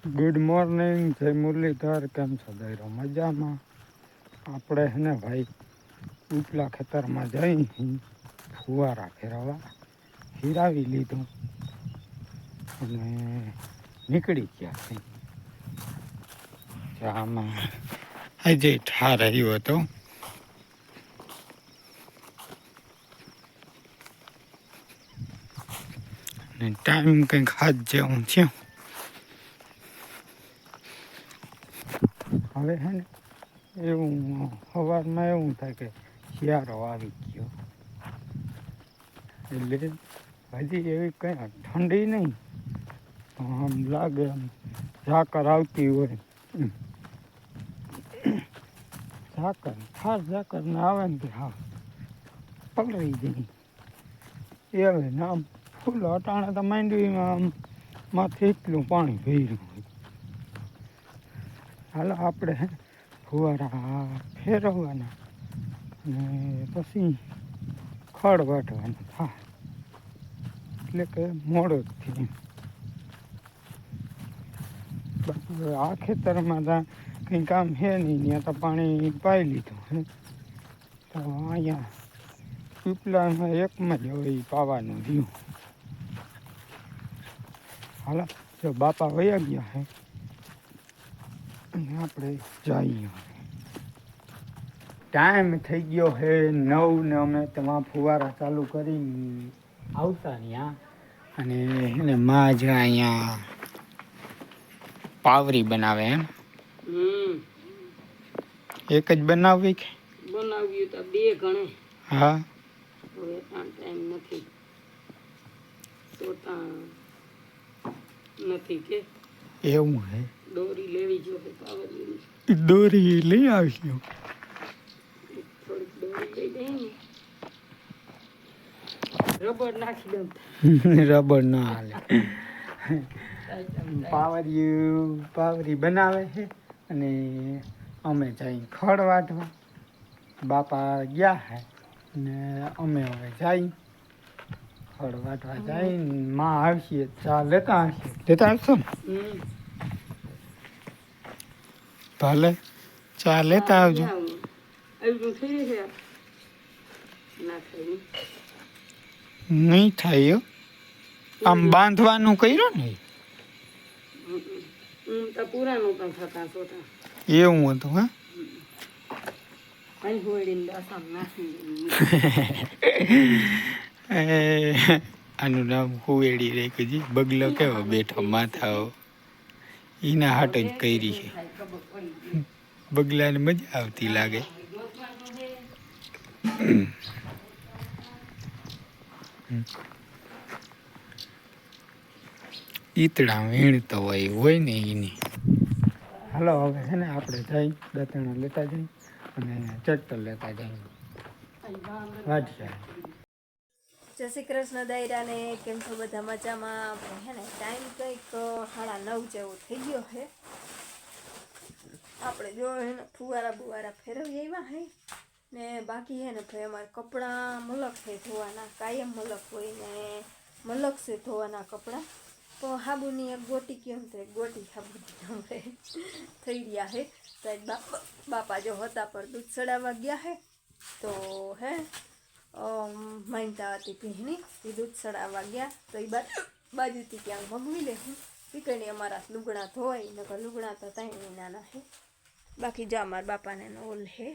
Good morning, જય મુરલીધર. કેમ છો દઈરો? મજામાં. આપણે હે ને ભાઈ ઉપલા ખેતરમાં જઈ ફુવારા ફેરવવા હિરાવી લીધું અને નીકળી ગયા છે. આમાં આજે ઠાર રહ્યો હતો. ટાઈમ કંઈક હાથ જેવું થયું. હવે હે ને એવું સવારમાં એવું થાય કે શિયાળો આવી ગયો, એટલે હજી એવી કંઈ ઠંડી નહીં, આમ લાગે આમ ઝાકર આવતી હોય. ઝાકર ખાસ ઝાકર ને આવે ને હા પલળી જાય એ હવે ને આમ ફૂલ અટાણે તો માંડવીમાં આમ માથે એટલું પાણી ભર્યું હોય. હાલો આપણે ફુવારા ફેરવવાના ને પછી ખડ વાટવાનું થાય, એટલે કે મોડો જ થી. બાકી આ ખેતરમાં ત્યાં કંઈ કામ છે નહીં, ત્યાં તો પાણી પાઈ લીધું હે. તો અહીંયા પીપળામાં એકમાં જ હવે પાવાનું રહ્યું. હાલો જો બાપા વયા ગયા હે અને આપણે જઈએ. ટાઈમ થઈ ગયો હે 9 ને અમે તમામ ફુવારા ચાલુ કરી આવતા ત્યાં, અને એને માં જ અહીંયા પાવરી બનાવે એમ. એક જ બનાવવી કે બનાવ્યું તો બે ગણે. હા હવે ટાઈમ નથી, સોતા નથી કે એવું હે. દોરી લેવી જોઈએ, પાવરની દોરી લઈ આવીશું. થોડીક દોરી લઈ દઈએ ને, રબર નાખી દઉં. રબર ના હાલે. પાવરી બનાવે છે અને અમે જઈ ખડ વાટવા. બાપા ગયા હે ને અમે હવે જઈ ખડ વાટવા જઈ. માં આવશે ચા લેતા આવશે, લેતા આવશો ને? ભલે ચા લેતા આવજો. નહીં થાય આમ બાંધવાનું કર્યું ને પૂરાનું પણ થતા સોતા એવું હતું. હા આનું નામ હુવેડી રાખ્યું છે. બગલો કેવો બેઠો માથાઓ, એના હાટ જ કરી છે. બગલાને મજા આવતી લાગે. ઈતડા વીણતો હોય ને એની. હાલો હવે છે ને આપણે જઈ દાંતણા લેતા જઈ અને ચટ્ટર લેતા જઈ વાંચ્યા. જય શ્રી કૃષ્ણ દાયરાને. કેમ છો બધા? મજામાં? હે ને ટાઈમ કંઈક 9:30 જેવો થઈ ગયો છે. આપણે જો એને ફુવારા બુવારા ફેરવી આવ્યા હે ને બાકી હે ને ભાઈ અમારે કપડાં મલક છે ધોવાના, કાયમ મલક હોય ને મલક છે ધોવાના કપડાં. તો હાબુની એક ગોટી કેમ તો એક ગોટી હાબુની થઈ ગયા હે. તો બાપા જો હતા પર દૂધ ચડાવવા ગયા હે, તો હે માનતા હતી ભીની એ દૂધ ચડાવવા ગયા. તો એ બાજુથી ક્યાંક મગવી લે હું પીકણી અમારા લુગડા ધોવાય નકર લુગડા તો ત્યાં નાના હે. બાકી જો અમારા બાપાને ઓલ હે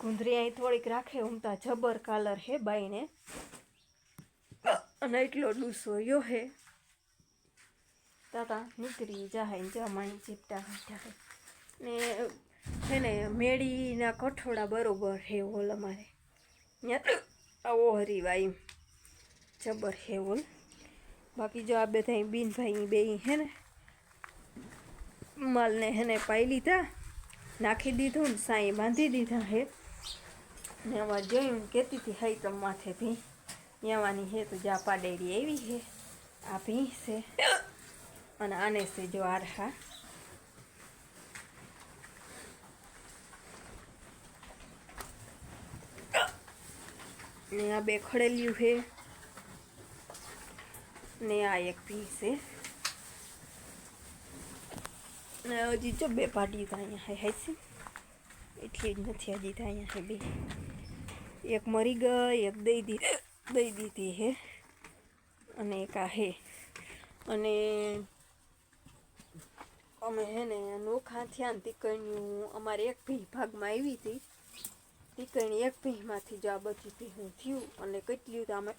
ગુંદરી અહીં થોડીક રાખે ઉમતા જબર કાલર હે બાઈને, અને એટલો ડૂસો યો હે તાતા નીકળી જાહે જમાઈ ચીપટા હે ને હે ને મેળીના કઠોળા બરોબર હે ઓલ અમારે આવો હરીવાઈ જબર હે ઓલ. બાકી જો આ બધા બીનભાઈ બે હે ને માલને હે ને પાઈ લીધા, નાખી દીધું ને સાંઈ બાંધી દીધા હે ને આમાં જોયું કહેતી હતી હાઈ તમ માથેથી યાવાની હે તો જા પાડેરી આવી હે. આ ભીંસ છે અને આને છે જો આરહા. ને આ બે ખડેલ્યું છે ને આ એક ભી છે ને હજી જો બે પાડી તો અહીંયા હાય છે એટલી જ નથી હજી તો અહીંયા છે બે એક મરી ગઈ એક દઈ દીધી હે અને એક આ હે અને અમે હે ને નોખા થયા ને તીકણ્યું અમારે એક ભી ભાગમાં આવી હતી તીકણી એક ભીમાંથી જો આ બધી ભીહું થયું અને કેટલી તો અમે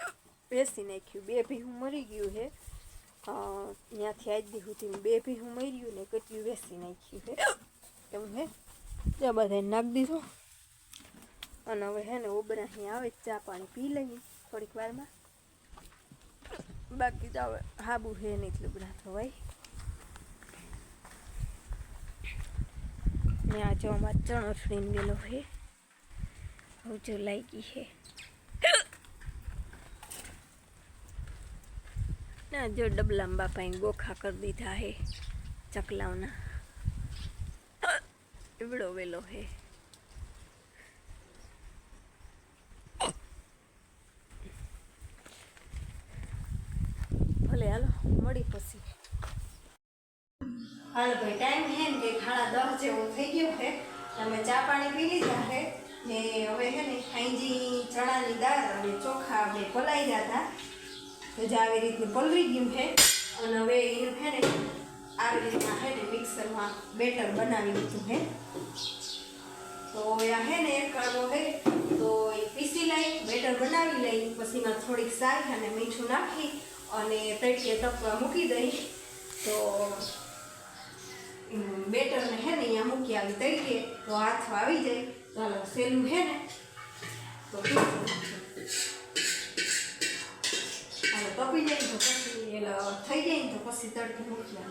બેસી નાખ્યું બે ભીહું મરી ગયું હે ત્યાંથી આજ દી સુધી બે ભીહું મર્યું ને કેટલું બેસી નાખ્યું હે એવું હે ત્યાં બધા નાખી દીધું અને હવે હે ને ઉબરા અહીં આવે ચા પાણી પી લઈએ થોડીક વારમાં બાકી તો હવે હાબુ હે ને એટલું બધા થવાય ને આ જો અમારે ચણોઠડીને ગયેલો હે હવે જો લાગી હે ના જો ડબલામાં બાપાએ ગોખા કરી દીધા હે ચકલાઓના એવડો વેલો હે ભલે હાલો મળી પછી હાલો ભાઈ ટાઈમ હે ને કે 10:30 જેવું થઈ ગયું હે અમે ચા પાણી પી લીધા હે ને હવે હે ને ખાઈજી ચણાની દાળ અને ચોખા બે પલાઈ ગયા હતા તો જે આવી રીતનું પલળી ગયું છે અને હવે એનું છે ને આવી રીતના છે ને મિક્સરમાં બેટર બનાવી દીધું છે તો આ છે ને એક કાળો છે તો એ પીસી લઈ બેટર બનાવી લઈ પછી એમાં થોડીક સાઈ અને મીઠું નાખી અને તળીએ તપવા મૂકી દઈ તો બેટરને છે ને અહીંયા મૂકી આવી તળીએ તો હાથમાં આવી જાય તો હાલો સહેલું છે ને તો તપી જાય તો પછી થઈ જાય તો પછી તડકે મૂકી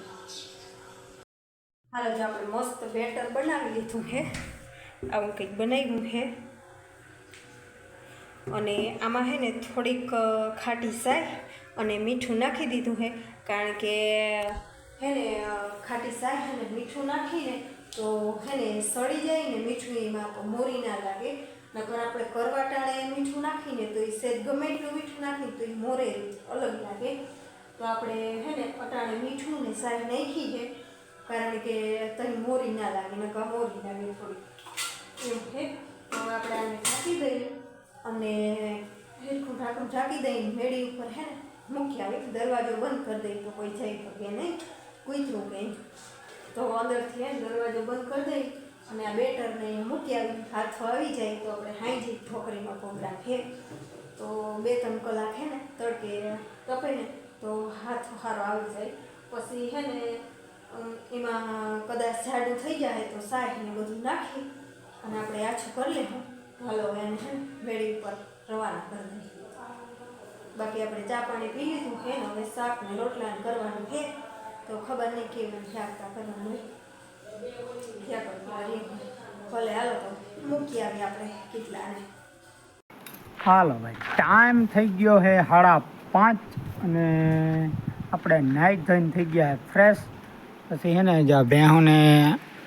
હાલો જો આપણે મસ્ત બેટર બનાવી લીધું છે આવું કંઈક બનાવ્યું છે અને આમાં છે ને થોડીક ખાટી સાય અને મીઠું નાખી દીધું છે કારણ કે હે ને ખાટી સાય અને મીઠું નાખીને તો હે ને સડી જાય ને મીઠું એમાં મોરી ના લાગે નકર આપણે કરવા ટાણે મીઠું નાખીને તો એ સેજ ગમે એટલું મીઠું નાખીને તો એ મોરે અલગ લાગે તો આપણે હે ને અટાણે મીઠું ને સાય નાખી છે કારણ કે તઈ મોરી ના લાગે નકર મોરી લાગે થોડી એવું છે તો આપણે આને ઢાંકી દઈએ અને હેરખું ઢાંકું ઢાંકી દઈને મેળી ઉપર હે ને મૂકી આવી દરવાજો બંધ કરી દઈએ તો કોઈ જઈ શકે નહીં કૂતરું કંઈ તો અંદરથી હે દરવાજો બંધ કરી દઈએ અને આ બેટરને મૂકી આવી હાથો આવી જાય તો આપણે હાઈજી ઠોકરીમાં પગ રાખીએ તો 2-3 કલાક હે ને તડકે તપે ને તો હાથો સારો આવી જાય પછી હે ને એમાં કદાચ જાડું થઈ જાય તો સાય ને બધું નાખી અને આપણે આછું કરી લઈશું હાલો એને હે વેડી ઉપર રવાના કરી દઈએ બાકી આપણે ચા પાણી પી લીધું છે ને હવે શાક ને રોટલા કરવાનું છે તો ખબર નહીં કેવું શાકતા કરવાનું ભલે હાલો તો મૂકી આવી આપણે કેટલાને હાલો ભાઈ ટાઈમ થઈ ગયો છે 5:30 અને આપણે નાઈટ ધોઈને થઈ ગયા ફ્રેશ પછી છે ને જ્યાં ભેહોને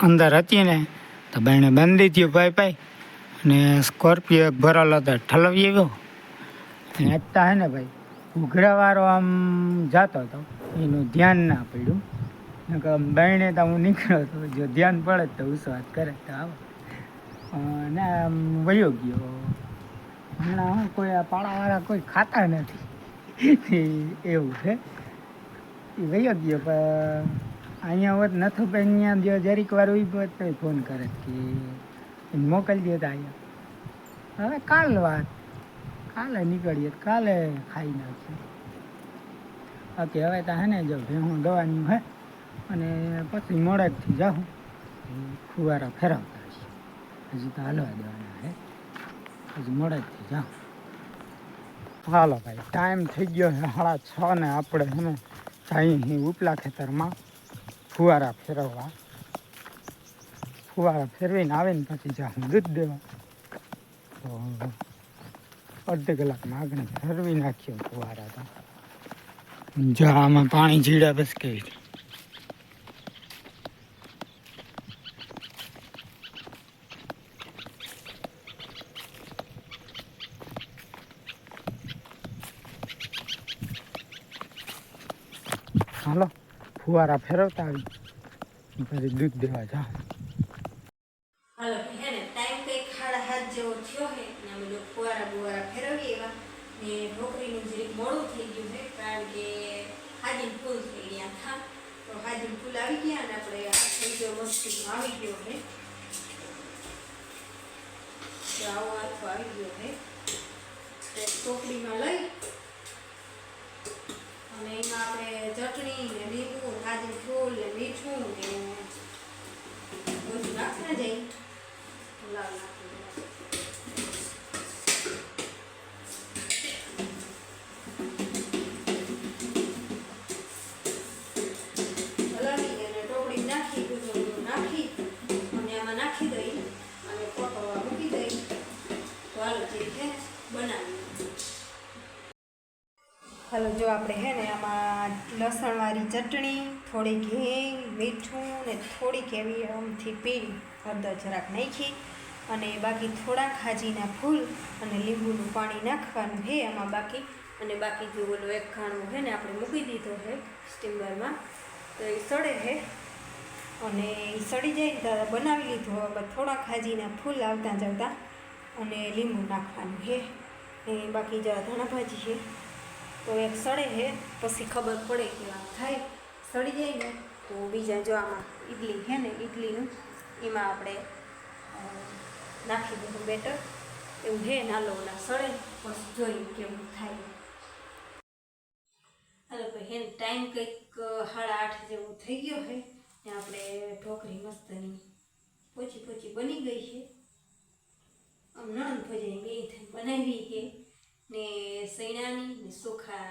અંદર હતી ને તો બેને બંધી થયું પાઈ અને સ્કોર્પિયો એક ભરેલો હતો ઠલવી આવ્યો અને અત્યારે છે ને ભાઈ ઉઘરાવાળો આમ જતો હતો એનું ધ્યાન ના પડ્યું બહેણે તો હું નીકળ્યો હતો જો ધ્યાન પડે તો ઉસવાત કરે તો આવો ને આમ વયો ગયો હમણાં હું કોઈ આ પાડાવાળા કોઈ ખાતા નથી એવું છે એ વયો ગયો પણ અહીંયા હોત નથું ભાઈ અહીંયા જો જરીક વાર ઉભો હોત તો ફોન કરે કે મોકલી દે તો અહીંયા હવે કાલે નીકળીએ કાલે ખાઈ નાખીએ બાકી હવે તો હે ને જો ભેહું દવાની હે અને પછી મોડેકથી જાઉં ફુવારા ફેરવતા હજી તો હાલવા દેવાના હે હજી મોડેકથી જાઉં હાલો ભાઈ ટાઈમ થઈ ગયો છે 6:30 ને આપણે હે ને અહીં ઉપલા ખેતરમાં ફુવારા ફેરવીને આવીને પછી જાઉં દૂધ દેવા તો અડધી કલાકમાં આગળ ફેરવી નાખ્યો ફુવારા તો જો આમાં પાણી જીડા બસ કેવી રીતે હાલો ફુવારા ફેરવતા આવી પછી દૂધ દેવા જાઓ. હાલો હે ને ટાઈમ કંઈક 7:30 જેવો થયો હે ને અમે લોકો ફુવારા બુવારા ફેરવીએ એવા ને ઢોકરીનું જરીક મોડું થઈ ગયું છે કારણ કે હાજીન ફૂલ થઈ ગયા હતા. તો હાજીન ફૂલ આવી ગયા અને આપણે આ થઈ ગયો મસ્તી આવી ગયો હે. તો આવો હાથો આવી ગયો હે. ટોકરીમાં લઈ અને એમાં આપણે ચટણી ને લીંબુ હાજીન ફૂલ ને મીઠું ને બધું નાખતા જઈ લાલ નાખી હલાવી અને ટોકરી નાખી બધું નાખી અને આમાં નાખી દઈ અને પકવવા મૂકી દઈ તો હાલ જે છે બનાવી. હાલો જો આપણે હે ને આમાં લસણવાળી ચટણી થોડીક હિંગ મીઠું ને થોડીક એવી આમથી પીળી હળદર જરાક નાખી અને બાકી થોડાક હાજીના ફૂલ અને લીંબુનું પાણી નાખવાનું હે આમાં બાકી. અને બાકી જો ઓલો એક ખાણું છે ને આપણે મૂકી દીધો છે સ્ટીમરમાં તો એ સડે છે અને એ સડી જાય ત્યારે બનાવી લીધો. હવે થોડાક હાજીના ફૂલ આવતા જતા અને લીંબુ નાખવાનું છે. એ બાકી જો ધાણા ભાજી છે તો એક સડે છે પછી ખબર પડે કે આમ થાય સડી જાય ને તો બીજા જો આમાં ઇડલી છે ને ઇડલીનું એમાં આપણે નાખી દઉં બેટર એવું છે નાલો ઓલા સડે પછી જોઈએ કેવું થાય. હાલો ભાઈ હે ટાઈમ કંઈક 8:30 જેવો થઈ ગયો છે ને આપણે ઢોકળી મસ્તની પોચી બની ગઈ છે. આમ નણંદ ભજાઈ બે થઈ બનાવી છે ને સૈણાની ને ચોખા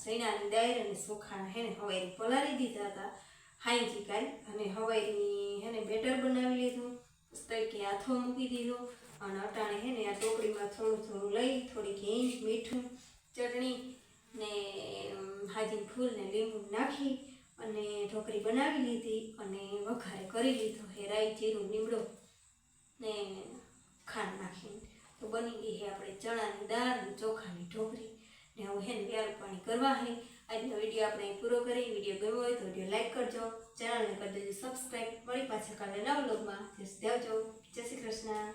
સૈણાની દાળ અને ચોખા હે ને હવાઈ પલાળી દીધા હતા હાઈથી કાલ અને હવાઈની હે ને બેટર બનાવી લીધું તરીકે હાથો મૂકી દીધો અને અટાણે હે ને આ ટોકરીમાં થોડું લઈ થોડીક હિંગ મીઠું ચટણી ને હાજીન ફૂલ ને લીંબુ નાખી અને ઢોકળી બનાવી લીધી અને વઘારે કરી લીધો હે રાઈ જીરું લીમડો ને ખાંડ નાખીને તો બની ગઈ છે આપણે ચણાની દાળ અને ચોખાની ઢોકળી ને હવે હે ને વ્યારું પાણી કરવા છે. આજનો વિડીયો આપણે અહીં પૂરો કરી. વિડીયો ગમ્યો હોય તો વિડીયો લાઈક કરજો, ચેનલને કરી દેજો સબસ્ક્રાઈબ. મળી પાછા કાલે નવા વ્લોગમાં. જય શ્રી કૃષ્ણ.